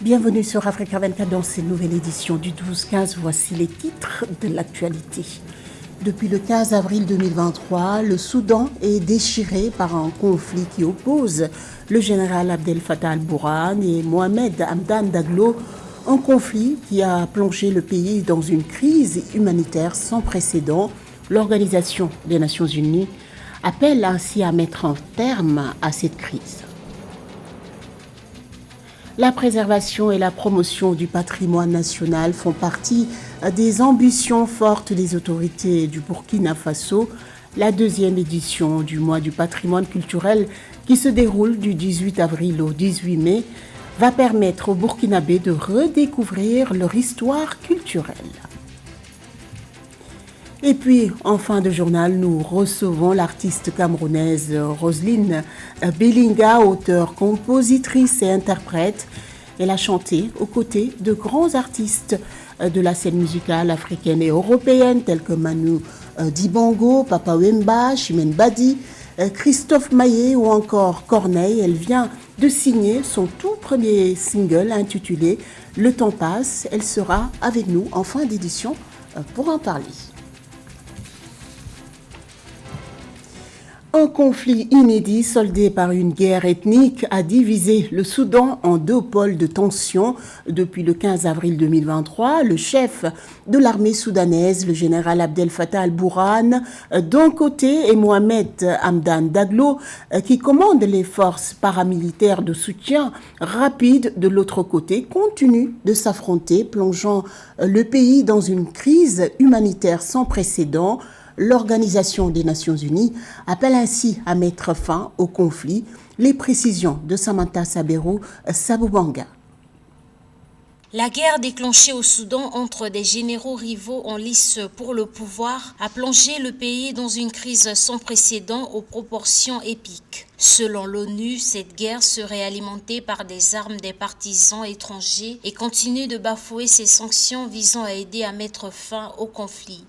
Bienvenue sur Africa 24 dans cette nouvelle édition du 12-15. Voici les titres de l'actualité. Depuis le 15 avril 2023, le Soudan est déchiré par un conflit qui oppose le général Abdel Fattah al-Burhan et Mohamed Hamdan Daglo, un conflit qui a plongé le pays dans une crise humanitaire sans précédent. L'Organisation des Nations Unies appelle ainsi à mettre un terme à cette crise. La préservation et la promotion du patrimoine national font partie des ambitions fortes des autorités du Burkina Faso. La deuxième édition du mois du patrimoine culturel qui se déroule du 18 avril au 18 mai va permettre aux Burkinabés de redécouvrir leur histoire culturelle. Et puis, en fin de journal, nous recevons l'artiste camerounaise Roselyne Belinga, auteure, compositrice et interprète. Elle a chanté aux côtés de grands artistes de la scène musicale africaine et européenne, tels que Manu Dibango, Papa Wemba, Chimène Badi, Christophe Maé ou encore Corneille. Elle vient de signer son tout premier single intitulé « Le temps passe ». Elle sera avec nous en fin d'édition pour en parler. Un conflit inédit soldé par une guerre ethnique a divisé le Soudan en deux pôles de tension depuis le 15 avril 2023. Le chef de l'armée soudanaise, le général Abdel Fattah al-Burhan, d'un côté, et Mohamed Hamdan Daglo, qui commande les forces paramilitaires de soutien rapide de l'autre côté, continuent de s'affronter, plongeant le pays dans une crise humanitaire sans précédent. L'Organisation des Nations Unies appelle ainsi à mettre fin au conflit. Les précisions de Samantha Saboubanga. La guerre déclenchée au Soudan entre des généraux rivaux en lice pour le pouvoir a plongé le pays dans une crise sans précédent aux proportions épiques. Selon l'ONU, cette guerre serait alimentée par des armes des partisans étrangers et continue de bafouer ses sanctions visant à aider à mettre fin au conflit.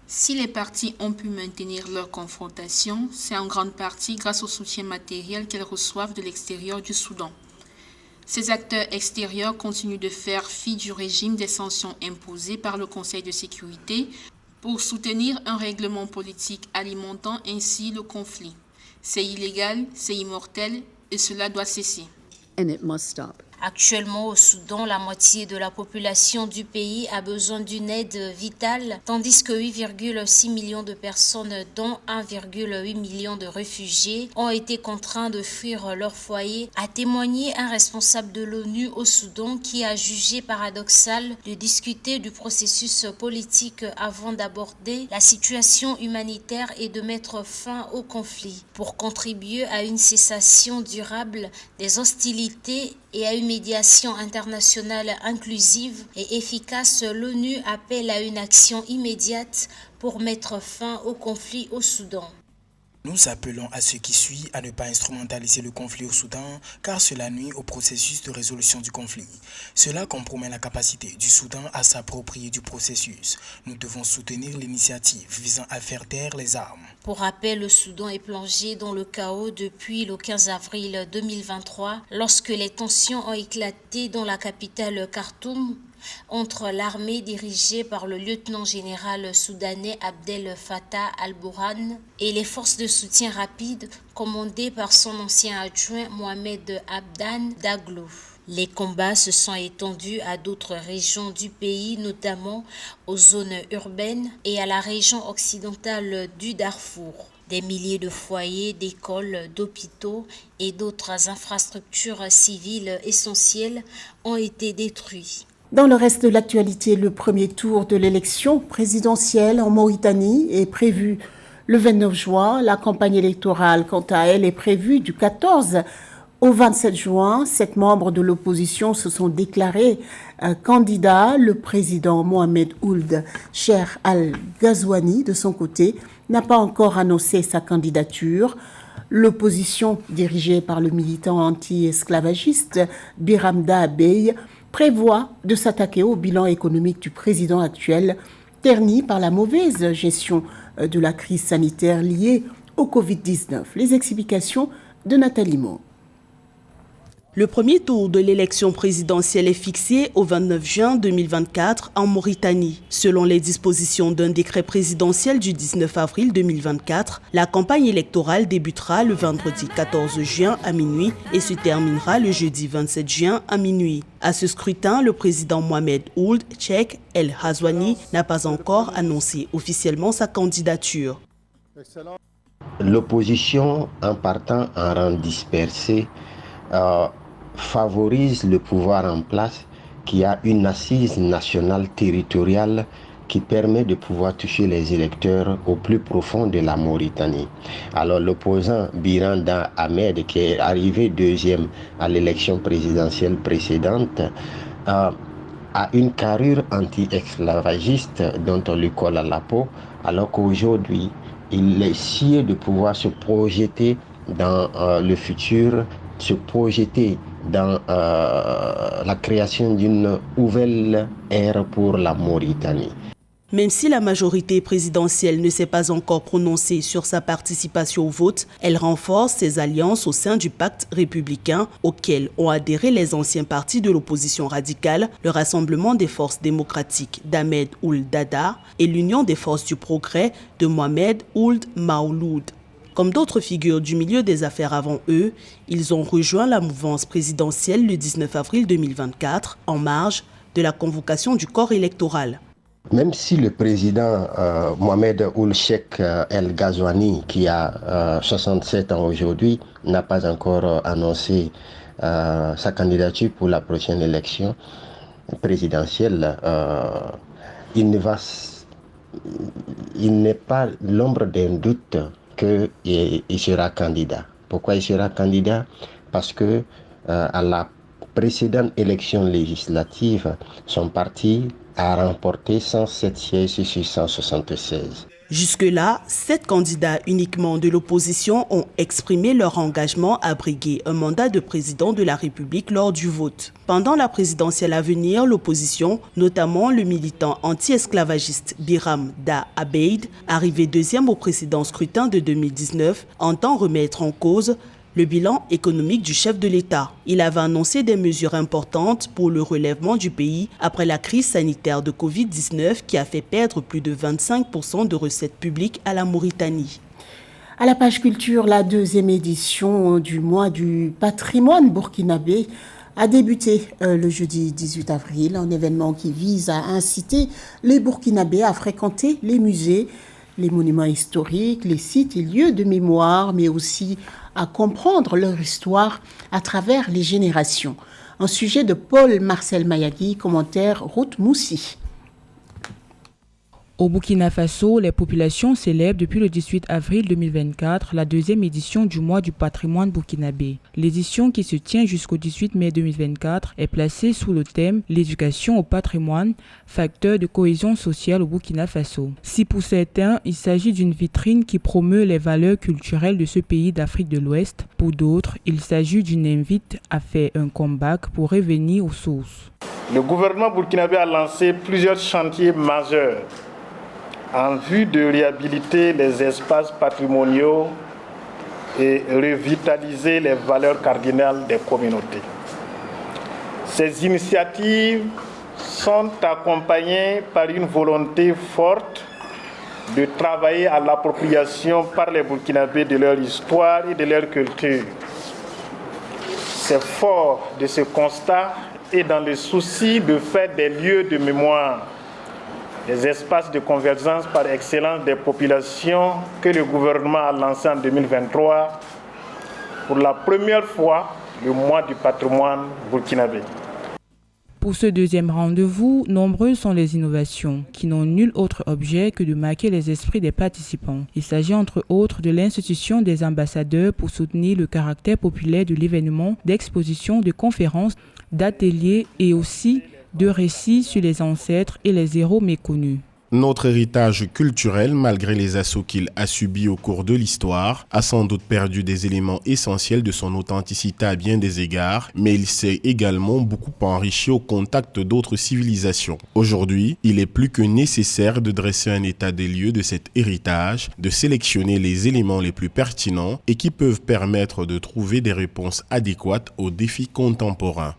Si les parties ont pu maintenir leur confrontation, c'est en grande partie grâce au soutien matériel qu'elles reçoivent de l'extérieur du Soudan. Ces acteurs extérieurs continuent de faire fi du régime des sanctions imposées par le Conseil de sécurité pour soutenir un règlement politique alimentant ainsi le conflit. C'est illégal, c'est immortel et cela doit cesser. And it must stop. Actuellement, au Soudan, la moitié de la population du pays a besoin d'une aide vitale, tandis que 8,6 millions de personnes, dont 1,8 million de réfugiés, ont été contraints de fuir leur foyer, a témoigné un responsable de l'ONU au Soudan qui a jugé paradoxal de discuter du processus politique avant d'aborder la situation humanitaire et de mettre fin au conflit. Pour contribuer à une cessation durable des hostilités et à une médiation internationale inclusive et efficace, l'ONU appelle à une action immédiate pour mettre fin au conflit au Soudan. Nous appelons à ce qui suit à ne pas instrumentaliser le conflit au Soudan car cela nuit au processus de résolution du conflit. Cela compromet la capacité du Soudan à s'approprier du processus. Nous devons soutenir l'initiative visant à faire taire les armes. Pour rappel, le Soudan est plongé dans le chaos depuis le 15 avril 2023 lorsque les tensions ont éclaté dans la capitale Khartoum entre l'armée dirigée par le lieutenant-général soudanais Abdel Fattah al-Burhan et les forces de soutien rapide commandées par son ancien adjoint Mohamed Hamdan Daglo. Les combats se sont étendus à d'autres régions du pays, notamment aux zones urbaines et à la région occidentale du Darfour. Des milliers de foyers, d'écoles, d'hôpitaux et d'autres infrastructures civiles essentielles ont été détruits. Dans le reste de l'actualité, le premier tour de l'élection présidentielle en Mauritanie est prévu le 29 juin. La campagne électorale, quant à elle, est prévue du 14 au 27 juin. 7 membres de l'opposition se sont déclarés candidats. Le président Mohamed Ould Cheikh Al-Ghazouani, de son côté, n'a pas encore annoncé sa candidature. L'opposition, dirigée par le militant anti-esclavagiste Biramda Abeille, prévoit de s'attaquer au bilan économique du président actuel, terni par la mauvaise gestion de la crise sanitaire liée au Covid-19. Les explications de Nathalie Mo. Le premier tour de l'élection présidentielle est fixé au 29 juin 2024 en Mauritanie. Selon les dispositions d'un décret présidentiel du 19 avril 2024, la campagne électorale débutera le vendredi 14 juin à minuit et se terminera le jeudi 27 juin à minuit. À ce scrutin, le président Mohamed Ould Cheikh El Ghazouani n'a pas encore annoncé officiellement sa candidature. L'opposition, en partant en rang dispersé, favorise le pouvoir en place qui a une assise nationale territoriale qui permet de pouvoir toucher les électeurs au plus profond de la Mauritanie. Alors l'opposant Biranda Ahmed, qui est arrivé deuxième à l'élection présidentielle précédente, a une carrure anti-esclavagiste dont on lui colle à la peau, alors qu'aujourd'hui, il essaie de pouvoir se projeter dans le futur, se projeter dans la création d'une nouvelle ère pour la Mauritanie. Même si la majorité présidentielle ne s'est pas encore prononcée sur sa participation au vote, elle renforce ses alliances au sein du pacte républicain auquel ont adhéré les anciens partis de l'opposition radicale, le Rassemblement des forces démocratiques d'Ahmed Ould Daddah et l'Union des forces du progrès de Mohamed Ould Maouloud. Comme d'autres figures du milieu des affaires avant eux, ils ont rejoint la mouvance présidentielle le 19 avril 2024 en marge de la convocation du corps électoral. Même si le président Mohamed Ould Cheikh El Ghazouani, qui a 67 ans aujourd'hui, n'a pas encore annoncé sa candidature pour la prochaine élection présidentielle, il n'est pas l'ombre d'un doute qu'il sera candidat. Pourquoi il sera candidat? Parce que à la précédente élection législative, son parti a remporté 107 sièges sur 176. Jusque-là, 7 candidats uniquement de l'opposition ont exprimé leur engagement à briguer un mandat de président de la République lors du vote. Pendant la présidentielle à venir, l'opposition, notamment le militant anti-esclavagiste Biram Da Abeid, arrivé deuxième au précédent scrutin de 2019, entend remettre en cause le bilan économique du chef de l'État. Il avait annoncé des mesures importantes pour le relèvement du pays après la crise sanitaire de Covid-19 qui a fait perdre plus de 25% de recettes publiques à la Mauritanie. À la page culture, la deuxième édition du mois du patrimoine burkinabé a débuté le jeudi 18 avril, un événement qui vise à inciter les Burkinabés à fréquenter les musées, les monuments historiques, les sites et lieux de mémoire, mais aussi à comprendre leur histoire à travers les générations. Un sujet de Paul-Marcel Mayagui, commentaire Ruth Moussi. Au Burkina Faso, les populations célèbrent depuis le 18 avril 2024 la deuxième édition du mois du patrimoine burkinabé. L'édition qui se tient jusqu'au 18 mai 2024 est placée sous le thème « L'éducation au patrimoine, facteur de cohésion sociale au Burkina Faso ». Si pour certains, il s'agit d'une vitrine qui promeut les valeurs culturelles de ce pays d'Afrique de l'Ouest, pour d'autres, il s'agit d'une invite à faire un comeback pour revenir aux sources. Le gouvernement burkinabé a lancé plusieurs chantiers majeurs en vue de réhabiliter les espaces patrimoniaux et revitaliser les valeurs cardinales des communautés. Ces initiatives sont accompagnées par une volonté forte de travailler à l'appropriation par les Burkinabés de leur histoire et de leur culture. C'est fort de ce constat et dans le souci de faire des lieux de mémoire, des espaces de convergence par excellence des populations que le gouvernement a lancé en 2023 pour la première fois le mois du patrimoine burkinabé. Pour ce deuxième rendez-vous, nombreuses sont les innovations qui n'ont nul autre objet que de marquer les esprits des participants. Il s'agit entre autres de l'institution des ambassadeurs pour soutenir le caractère populaire de l'événement, d'expositions, de conférences, d'ateliers et aussi de récits sur les ancêtres et les héros méconnus. Notre héritage culturel, malgré les assauts qu'il a subis au cours de l'histoire, a sans doute perdu des éléments essentiels de son authenticité à bien des égards, mais il s'est également beaucoup enrichi au contact d'autres civilisations. Aujourd'hui, il est plus que nécessaire de dresser un état des lieux de cet héritage, de sélectionner les éléments les plus pertinents et qui peuvent permettre de trouver des réponses adéquates aux défis contemporains.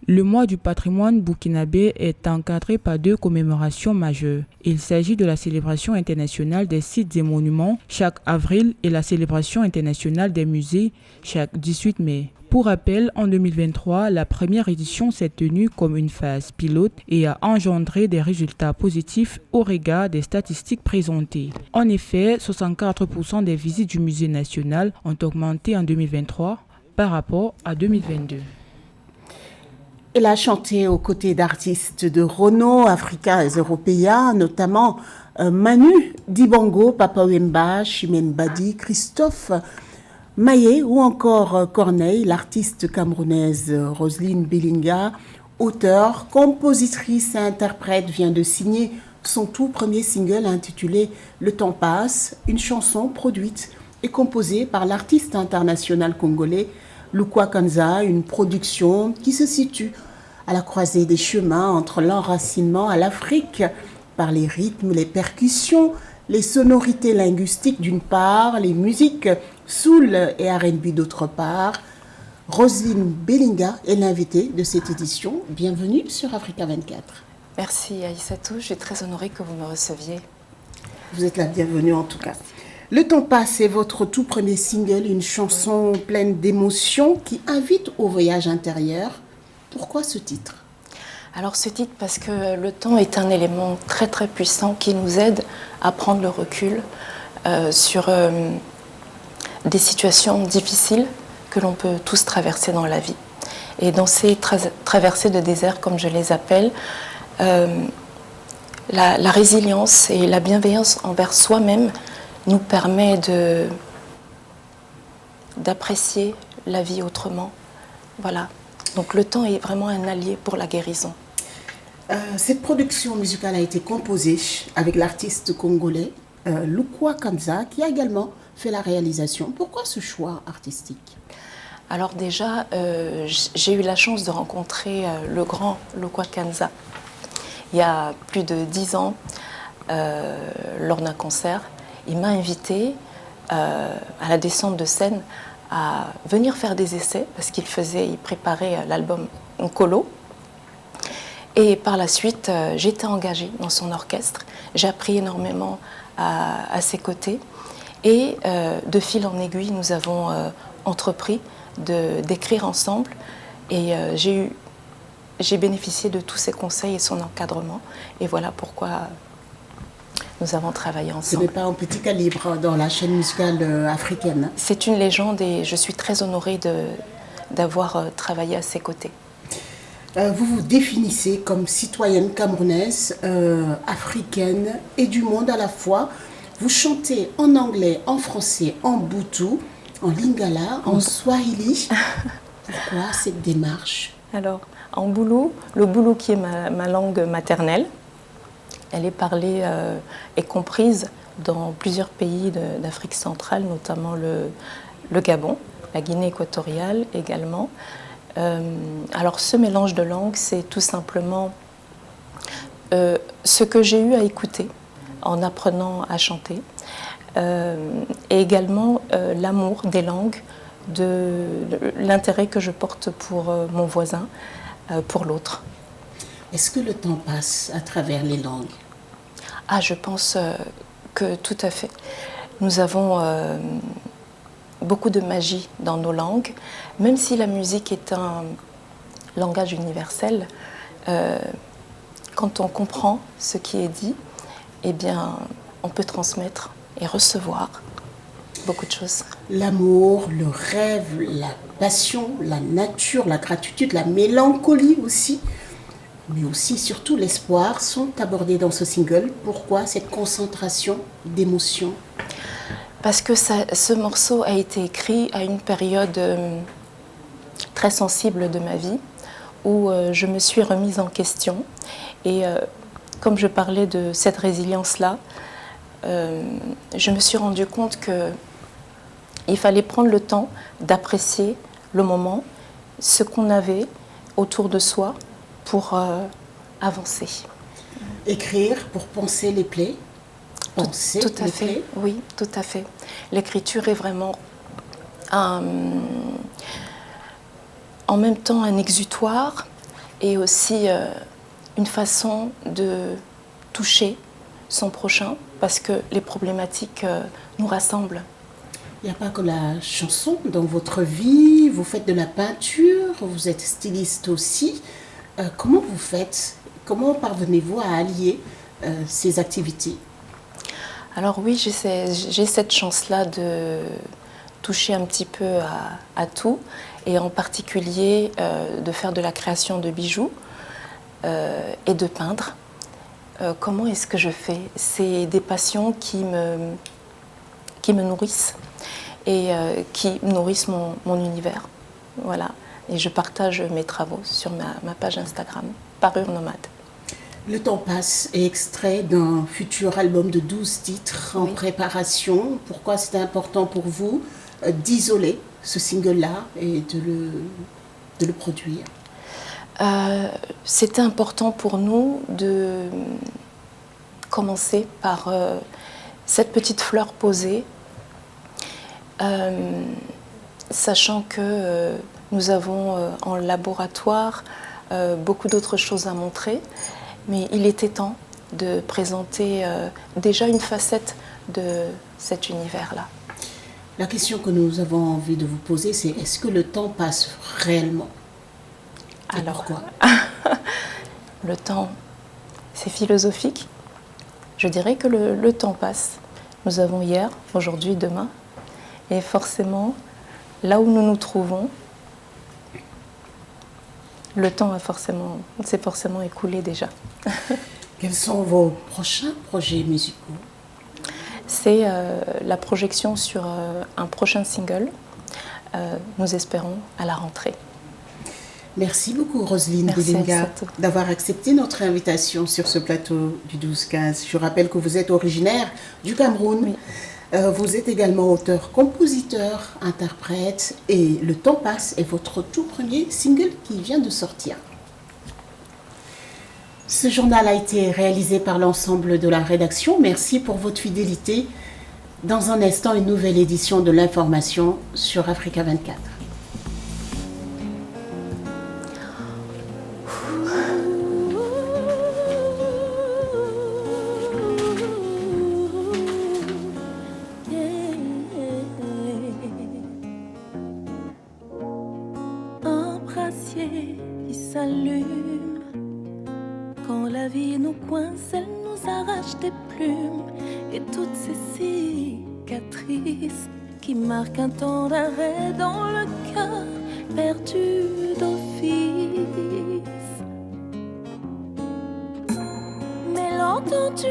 Le mois du patrimoine burkinabé est encadré par 2 commémorations majeures. Il s'agit de la célébration internationale des sites et monuments chaque avril et la célébration internationale des musées chaque 18 mai. Pour rappel, en 2023, la première édition s'est tenue comme une phase pilote et a engendré des résultats positifs au regard des statistiques présentées. En effet, 64% des visites du musée national ont augmenté en 2023 par rapport à 2022. Elle a chanté aux côtés d'artistes de renom africains et européens, notamment Manu Dibango, Papa Wemba, Chimène Badi, Christophe Maé ou encore Corneille, l'artiste camerounaise Roselyne Bellinga, auteure, compositrice et interprète, vient de signer son tout premier single intitulé « Le temps passe », une chanson produite et composée par l'artiste international congolais Lukwa Kanza, une production qui se situe à la croisée des chemins entre l'enracinement à l'Afrique par les rythmes, les percussions, les sonorités linguistiques d'une part, les musiques soul et R&B d'autre part. Roselyne Bellinga est l'invitée de cette édition. Bienvenue sur Africa 24. Merci Aïssatou, je suis très honorée que vous me receviez. Vous êtes la bienvenue en tout cas. Le temps passe est votre tout premier single, une chanson pleine d'émotions qui invite au voyage intérieur. Pourquoi ce titre ? Alors ce titre parce que le temps est un élément très très puissant qui nous aide à prendre le recul sur des situations difficiles que l'on peut tous traverser dans la vie. Et dans ces traversées de désert, comme je les appelle, la résilience et la bienveillance envers soi-même nous permet d'apprécier la vie autrement. Voilà. Donc le temps est vraiment un allié pour la guérison. Cette production musicale a été composée avec l'artiste congolais Lukwa Kanza, qui a également fait la réalisation. Pourquoi ce choix artistique ? Alors déjà, j'ai eu la chance de rencontrer le grand Lukwa Kanza il y a plus de 10 ans lors d'un concert. Il m'a invité à la descente de scène à venir faire des essais parce qu'il préparait l'album Nkolo. Et par la suite, j'ai été engagée dans son orchestre. J'ai appris énormément à ses côtés. Et de fil en aiguille, nous avons entrepris d'écrire ensemble. Et j'ai bénéficié de tous ses conseils et son encadrement. Et voilà pourquoi nous avons travaillé ensemble. Ce n'est pas un petit calibre dans la chaîne musicale africaine. C'est une légende et je suis très honorée d'avoir travaillé à ses côtés. Vous vous définissez comme citoyenne camerounaise, africaine et du monde à la fois. Vous chantez en anglais, en français, en boutou, en lingala, en swahili. Pourquoi cette démarche ? Alors, en boulou, le boulou qui est ma langue maternelle, elle est parlée et comprise dans plusieurs pays d'Afrique centrale, notamment le Gabon, la Guinée équatoriale également. Alors ce mélange de langues, c'est tout simplement ce que j'ai eu à écouter en apprenant à chanter, et également l'amour des langues, l'intérêt que je porte pour mon voisin, pour l'autre. Est-ce que le temps passe à travers les langues ? Ah, je pense que tout à fait. Nous avons beaucoup de magie dans nos langues, même si la musique est un langage universel. Quand on comprend ce qui est dit, eh bien, on peut transmettre et recevoir beaucoup de choses. L'amour, le rêve, la passion, la nature, la gratitude, la mélancolie aussi, mais aussi surtout l'espoir sont abordés dans ce single. Pourquoi cette concentration d'émotions ? Parce que ce morceau a été écrit à une période très sensible de ma vie où je me suis remise en question. Et comme je parlais de cette résilience-là, je me suis rendu compte qu'il fallait prendre le temps d'apprécier le moment, ce qu'on avait autour de soi pour avancer. Écrire pour penser les plaies. Penser tout à les fait, plaies. oui, tout à fait. L'écriture est vraiment en même temps un exutoire et aussi une façon de toucher son prochain parce que les problématiques nous rassemblent. Il n'y a pas que la chanson dans votre vie, vous faites de la peinture, vous êtes styliste aussi. Comment vous faites? Comment parvenez-vous à allier ces activités? Alors oui, j'ai cette chance-là de toucher un petit peu à tout et en particulier de faire de la création de bijoux et de peindre. Comment est-ce que je fais? C'est des passions qui me nourrissent et qui nourrissent mon univers. Voilà. Et je partage mes travaux sur ma page Instagram, Parure Nomade. Le temps passe est extrait d'un futur album de 12 titres en préparation. Pourquoi c'était important pour vous d'isoler ce single-là et de le produire? C'était important pour nous de commencer par cette petite fleur posée, sachant que nous avons en laboratoire beaucoup d'autres choses à montrer, mais il était temps de présenter déjà une facette de cet univers-là. La question que nous avons envie de vous poser, c'est est-ce que le temps passe réellement? Et alors, pourquoi? Le temps, c'est philosophique. Je dirais que le temps passe. Nous avons hier, aujourd'hui, demain. Et forcément, là où nous nous trouvons, le temps s'est forcément écoulé déjà. Quels sont vos prochains projets musicaux? C'est la projection sur un prochain single. Nous espérons à la rentrée. Merci beaucoup Roselyne Merci Belinga d'avoir accepté notre invitation sur ce plateau du 12-15. Je rappelle que vous êtes originaire du Cameroun. Oui. Vous êtes également auteur, compositeur, interprète et Le temps passe est votre tout premier single qui vient de sortir. Ce journal a été réalisé par l'ensemble de la rédaction. Merci pour votre fidélité. Dans un instant, une nouvelle édition de l'information sur Africa 24. Un brassier qui s'allume. Quand la vie nous coince, elle nous arrache des plumes. Et toutes ces cicatrices qui marquent un temps d'arrêt dans le cœur perdu d'office. Mais l'entends-tu